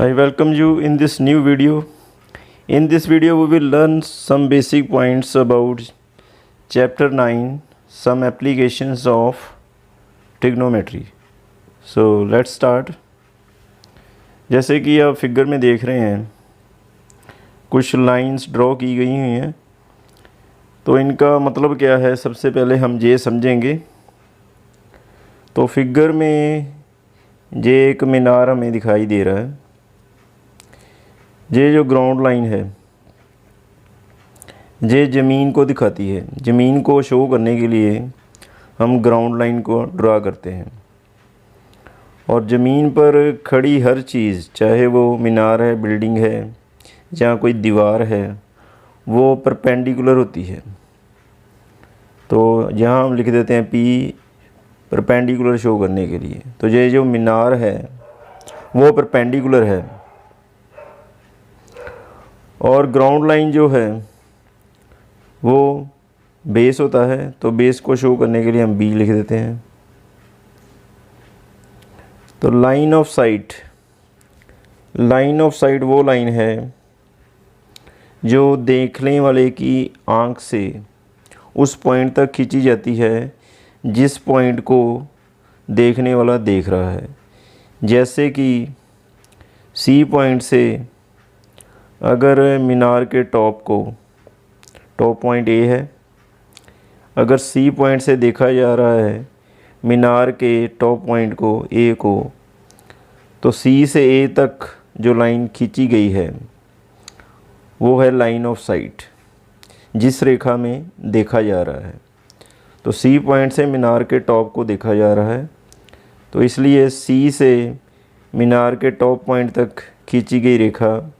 I welcome you in this new video. In this video we will learn some basic points about chapter 9, some applications of trigonometry. So let's start. जैसे कि आप figure में देख रहे हैं कुछ lines draw की गई हुई हैं, तो इनका मतलब क्या है सबसे पहले हम ये समझेंगे। तो फिगर में ये एक मीनार हमें दिखाई दे रहा है। ये जो ग्राउंड लाइन है ये ज़मीन को दिखाती है। ज़मीन को शो करने के लिए हम ग्राउंड लाइन को ड्रा करते हैं, और ज़मीन पर खड़ी हर चीज़, चाहे वो मीनार है, बिल्डिंग है या कोई दीवार है, वो परपेंडिकुलर होती है। तो यहाँ हम लिख देते हैं P परपेंडिकुलर शो करने के लिए। तो ये जो मीनार है वो परपेंडिकुलर है, और ग्राउंड लाइन जो है वो बेस होता है। तो बेस को शो करने के लिए हम B लिख देते हैं। तो लाइन ऑफ साइट वो लाइन है जो देखने वाले की आंख से उस पॉइंट तक खींची जाती है जिस पॉइंट को देखने वाला देख रहा है। जैसे कि C पॉइंट से अगर मीनार के टॉप पॉइंट A है, अगर C पॉइंट से देखा जा रहा है मीनार के टॉप पॉइंट को A को, तो C से A तक जो लाइन खींची गई है वो है लाइन ऑफ साइट, जिस रेखा में देखा जा रहा है। तो C पॉइंट से मीनार के टॉप को देखा जा रहा है, तो इसलिए C से मीनार के टॉप पॉइंट तक खींची गई रेखा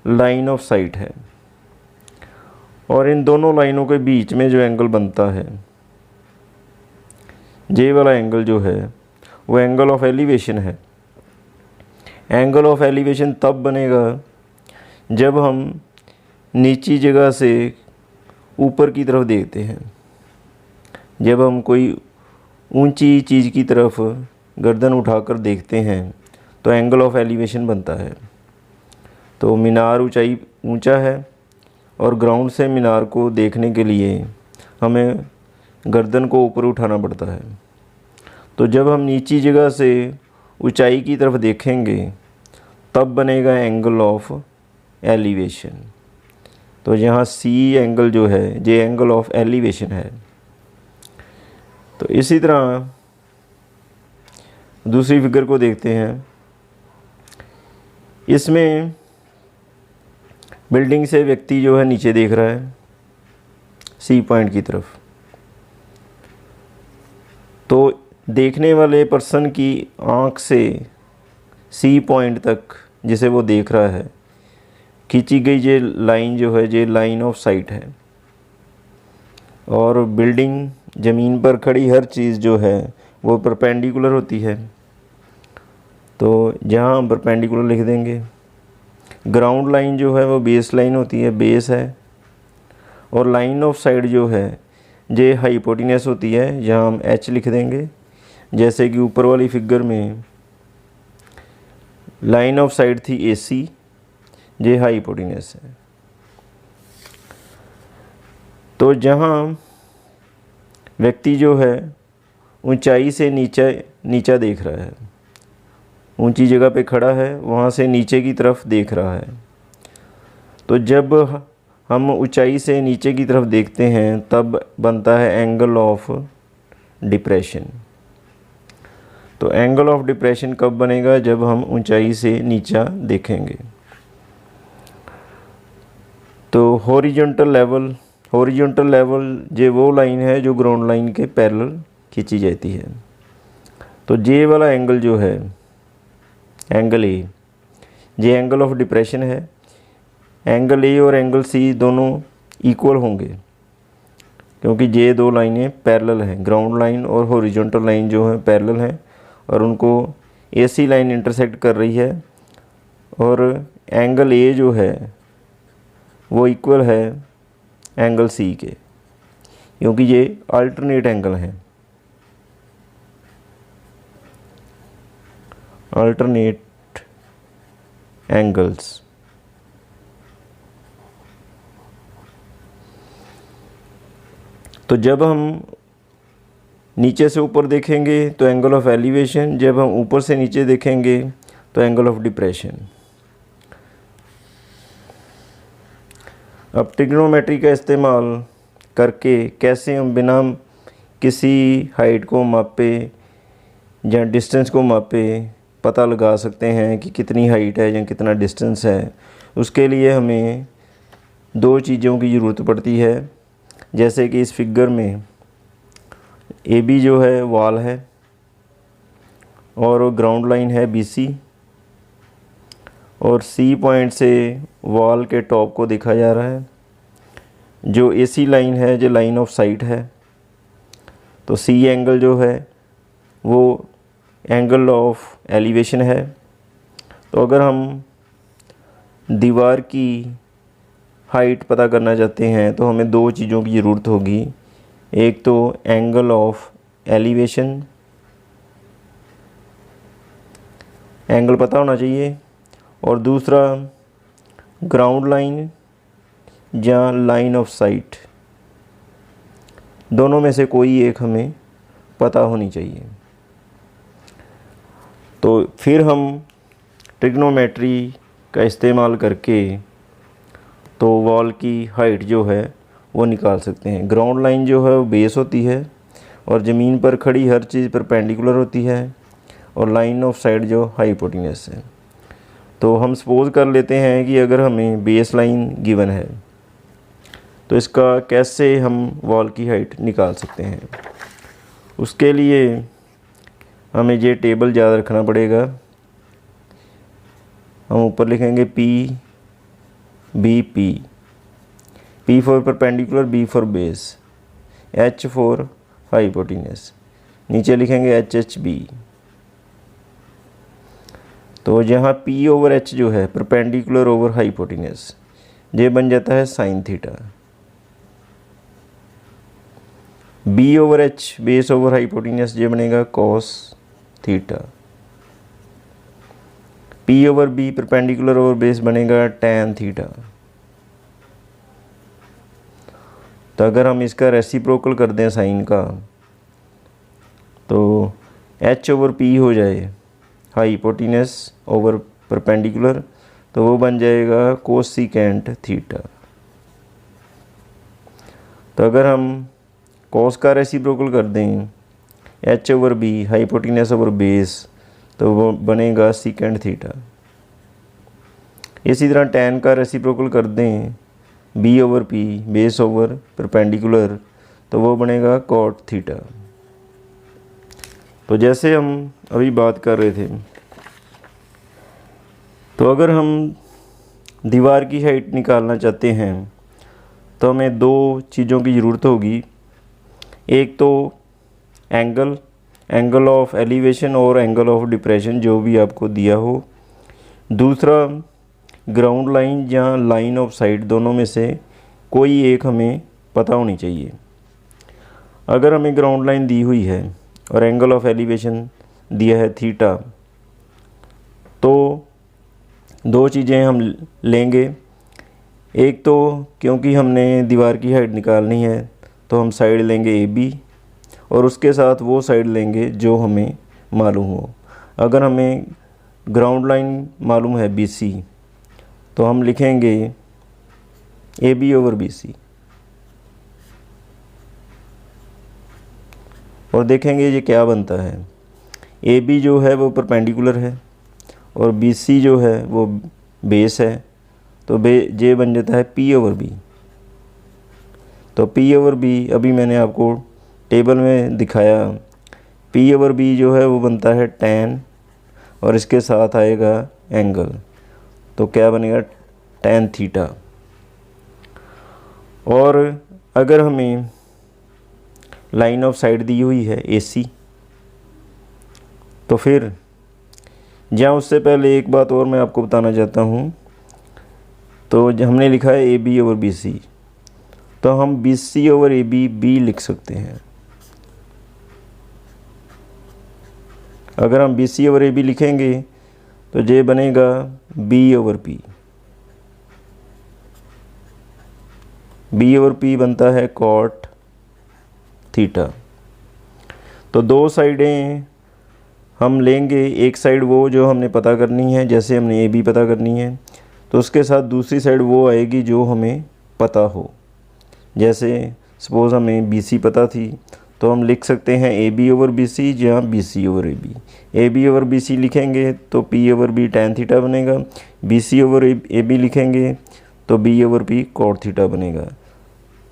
लाइन ऑफ साइट है। और इन दोनों लाइनों के बीच में जो एंगल बनता है, ये वाला एंगल जो है वो एंगल ऑफ एलिवेशन है। एंगल ऑफ एलिवेशन तब बनेगा जब हम नीची जगह से ऊपर की तरफ देखते हैं। जब हम कोई ऊंची चीज़ की तरफ गर्दन उठाकर देखते हैं तो एंगल ऑफ एलिवेशन बनता है। तो मीनार ऊंचा है, और ग्राउंड से मीनार को देखने के लिए हमें गर्दन को ऊपर उठाना पड़ता है। तो जब हम नीची जगह से ऊंचाई की तरफ देखेंगे तब बनेगा एंगल ऑफ एलिवेशन। तो यहाँ C एंगल जो है ये एंगल ऑफ एलिवेशन है। तो इसी तरह दूसरी फिगर को देखते हैं। इसमें बिल्डिंग से व्यक्ति जो है नीचे देख रहा है C पॉइंट की तरफ। तो देखने वाले पर्सन की आँख से C पॉइंट तक जिसे वो देख रहा है खींची गई ये लाइन जो है ये लाइन ऑफ साइट है। और बिल्डिंग, ज़मीन पर खड़ी हर चीज़ जो है वो परपेंडिकुलर होती है, तो जहाँ हम परपेंडिकुलर लिख देंगे। ग्राउंड लाइन जो है वो बेस लाइन होती है, बेस है। और लाइन ऑफ साइड जो है ये हाइपोटेनस होती है, जहाँ हम H लिख देंगे। जैसे कि ऊपर वाली फिगर में लाइन ऑफ साइड थी AC, ये हाइपोटेनस है। तो जहाँ व्यक्ति जो है ऊंचाई से नीचा देख रहा है, ऊंची जगह पे खड़ा है, वहाँ से नीचे की तरफ देख रहा है। तो जब हम ऊंचाई से नीचे की तरफ देखते हैं तब बनता है एंगल ऑफ डिप्रेशन। तो एंगल ऑफ डिप्रेशन कब बनेगा? जब हम ऊंचाई से नीचा देखेंगे। तो हॉरिजॉन्टल लेवल ये वो लाइन है जो ग्राउंड लाइन के पैरेलल खींची जाती है। तो ये वाला एंगल जो है एंगल A, ये एंगल ऑफ डिप्रेशन है। एंगल A और एंगल C दोनों इक्वल होंगे क्योंकि ये दो लाइनें पैरेलल हैं। ग्राउंड लाइन और हॉरिजॉन्टल लाइन जो है पैरेलल हैं, और उनको AC लाइन इंटरसेक्ट कर रही है। और एंगल A जो है वो इक्वल है एंगल C के, क्योंकि ये अल्टरनेट एंगल हैं। Alternate angles. तो जब हम नीचे से ऊपर देखेंगे तो एंगल ऑफ एलिवेशन, जब हम ऊपर से नीचे देखेंगे तो एंगल ऑफ डिप्रेशन। अब ट्रिग्नोमेट्री का इस्तेमाल करके कैसे हम बिना किसी हाइट को मापे या डिस्टेंस को मापे पता लगा सकते हैं कि कितनी हाइट है या कितना डिस्टेंस है। उसके लिए हमें दो चीज़ों की ज़रूरत पड़ती है। जैसे कि इस फिगर में ए बी जो है वॉल है और ग्राउंड लाइन है BC, और C पॉइंट से वॉल के टॉप को देखा जा रहा है। जो AC लाइन है जो लाइन ऑफ साइट है, तो C एंगल जो है वो एंगल ऑफ एलिवेशन है। तो अगर हम दीवार की हाइट पता करना चाहते हैं तो हमें दो चीज़ों की ज़रूरत होगी। एक तो एंगल ऑफ एलिवेशन, एंगल पता होना चाहिए, और दूसरा ग्राउंड लाइन या लाइन ऑफ साइट। दोनों में से कोई एक हमें पता होनी चाहिए। तो फिर हम ट्रिग्नोमेट्री का इस्तेमाल करके तो वॉल की हाइट जो है वो निकाल सकते हैं। ग्राउंड लाइन जो है वो बेस होती है और ज़मीन पर खड़ी हर चीज़ परपेंडिकुलर होती है, और लाइन ऑफ साइड जो हाइपोटेन्यूस है। तो हम सपोज़ कर लेते हैं कि अगर हमें बेस लाइन गिवन है तो इसका कैसे हम वॉल की हाइट निकाल सकते हैं। उसके लिए हमें ये टेबल याद रखना पड़ेगा। हम ऊपर लिखेंगे P for perpendicular, B for base, H for hypotenuse, नीचे लिखेंगे HHB। तो यहाँ P ओवर H जो है परपेंडिकुलर ओवर हाइपोटेन्यूस, ये बन जाता है sine theta. B over H base over hypotenuse, ये बनेगा cos theta. P over B perpendicular over base बनेगा टैन थीटा। तो अगर हम इसका रेसिप्रोकल कर दें साइन का, तो H ओवर P हो जाए हाइपोटेन्यूस ओवर परपेंडिकुलर, तो वो बन जाएगा कोसिकेंट थीटा। तो अगर हम कॉस का रेसिप्रोकल कर दें H over B hypotenuse over base, तो वो बनेगा सीकेंट थीटा। इसी तरह टैन का रेसिप्रोकल कर दें B over P base over perpendicular, तो वो बनेगा कॉट थीटा। तो जैसे हम अभी बात कर रहे थे, तो अगर हम दीवार की हाइट निकालना चाहते हैं तो हमें दो चीज़ों की ज़रूरत होगी। एक तो एंगल ऑफ एलिवेशन और एंगल ऑफ डिप्रेशन जो भी आपको दिया हो। दूसरा ग्राउंड लाइन या लाइन ऑफ साइट, दोनों में से कोई एक हमें पता होनी चाहिए। अगर हमें ग्राउंड लाइन दी हुई है और एंगल ऑफ एलिवेशन दिया है थीटा, तो दो चीज़ें हम लेंगे। एक तो क्योंकि हमने दीवार की हाइट निकालनी है तो हम साइड लेंगे AB, और उसके साथ वो साइड लेंगे जो हमें मालूम हो। अगर हमें ग्राउंड लाइन मालूम है BC, तो हम लिखेंगे AB ओवर BC, और देखेंगे ये क्या बनता है। AB जो है वो परपेंडिकुलर है और BC जो है वो बेस है, तो ये बन जाता है P ओवर B। तो P ओवर B अभी मैंने आपको टेबल में दिखाया। P ओवर B जो है वो बनता है टैन, और इसके साथ आएगा एंगल, तो क्या बनेगा टैन थीटा। और अगर हमें लाइन ऑफ साइट दी हुई है AC, तो फिर जहाँ उससे पहले एक बात और मैं आपको बताना चाहता हूँ। तो हमने लिखा है AB ओवर BC, तो हम BC ओवर AB B लिख सकते हैं। अगर हम BC ओवर AB लिखेंगे तो ये बनेगा b/p। b/p बनता है cot थीटा। तो दो साइडें हम लेंगे, एक साइड वो जो हमने पता करनी है, जैसे हमने ए बी पता करनी है, तो उसके साथ दूसरी साइड वो आएगी जो हमें पता हो। जैसे सपोज़ हमें बी सी पता थी, तो हम लिख सकते हैं AB/BC या BC/AB। AB/BC लिखेंगे तो P/B tan थीटा बनेगा, BC/AB लिखेंगे तो B/P cot थीटा बनेगा।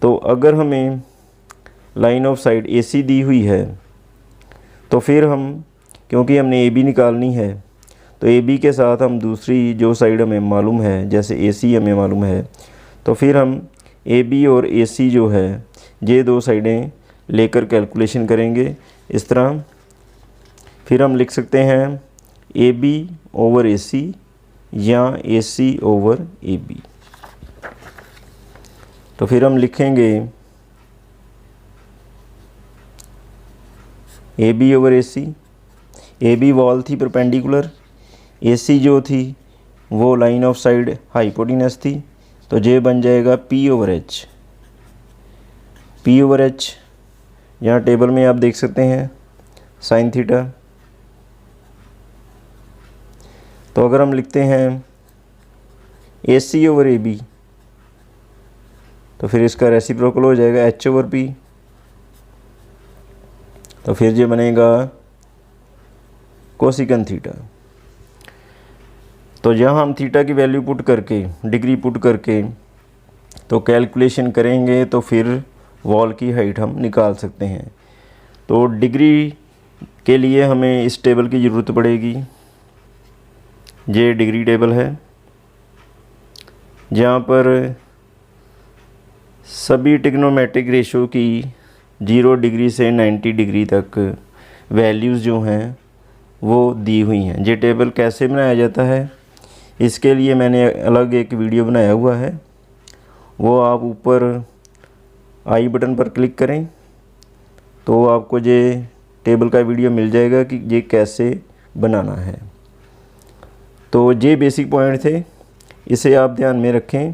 तो अगर हमें लाइन ऑफ साइट AC दी हुई है तो फिर हम, क्योंकि हमने AB निकालनी है, तो AB के साथ हम दूसरी जो साइड हमें मालूम है, जैसे AC हमें मालूम है, तो फिर हम AB और AC जो है ये दो साइडें लेकर कैलकुलेशन करेंगे इस तरह। फिर हम लिख सकते हैं AB/AC या AC/AB। तो फिर हम लिखेंगे AB/AC। AB वॉल थी परपेंडिकुलर, AC जो थी वो लाइन ऑफ साइड हाइपोटेनस थी, तो ये बन जाएगा P/H। P/H यहाँ टेबल में आप देख सकते हैं sin थीटा। तो अगर हम लिखते हैं AC/AB तो फिर इसका रेसिप्रोकल हो जाएगा H/P। तो फिर ये बनेगा कोसिकन थीटा। तो यहाँ हम थीटा की वैल्यू पुट करके, डिग्री पुट करके तो कैलकुलेशन करेंगे, तो फिर वॉल की हाइट हम निकाल सकते हैं। तो डिग्री के लिए हमें इस टेबल की ज़रूरत पड़ेगी। ये डिग्री टेबल है जहाँ पर सभी ट्रिग्नोमेट्रिक रेशो की 0 डिग्री से 90 डिग्री तक वैल्यूज़ जो हैं वो दी हुई हैं। ये टेबल कैसे बनाया जाता है, इसके लिए मैंने अलग एक वीडियो बनाया हुआ है, वो आप ऊपर आई बटन पर क्लिक करें तो आपको ये टेबल का वीडियो मिल जाएगा कि ये कैसे बनाना है। तो ये बेसिक पॉइंट थे, इसे आप ध्यान में रखें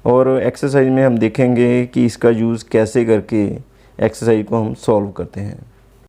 और एक्सरसाइज में हम देखेंगे कि इसका यूज़ कैसे करके एक्सरसाइज को हम सॉल्व करते हैं।